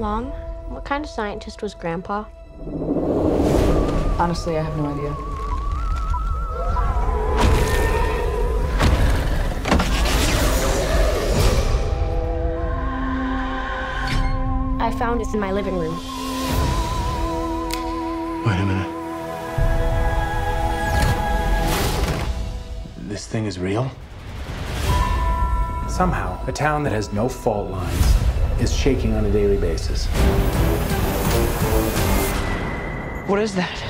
Mom, what kind of scientist was Grandpa? Honestly, I have no idea. I found it in my living room. Wait a minute. This thing is real? Somehow, a town that has no fault lines is shaking on a daily basis. What is that?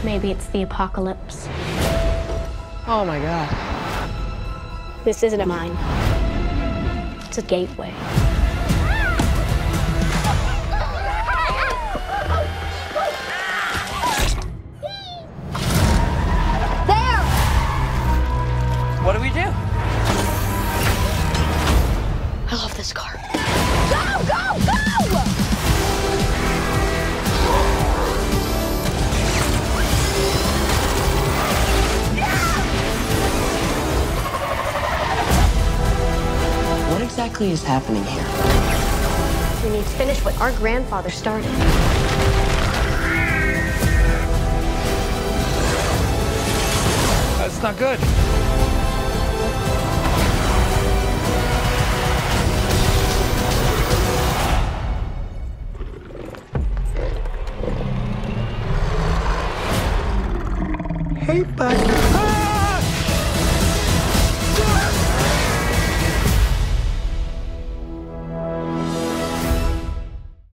Maybe it's the apocalypse. Oh my God. This isn't a mine. It's a gateway. There! What do we do? I love this car. Go, go, go! What exactly is happening here? We need to finish what our grandfather started. That's not good. Hey, buddy.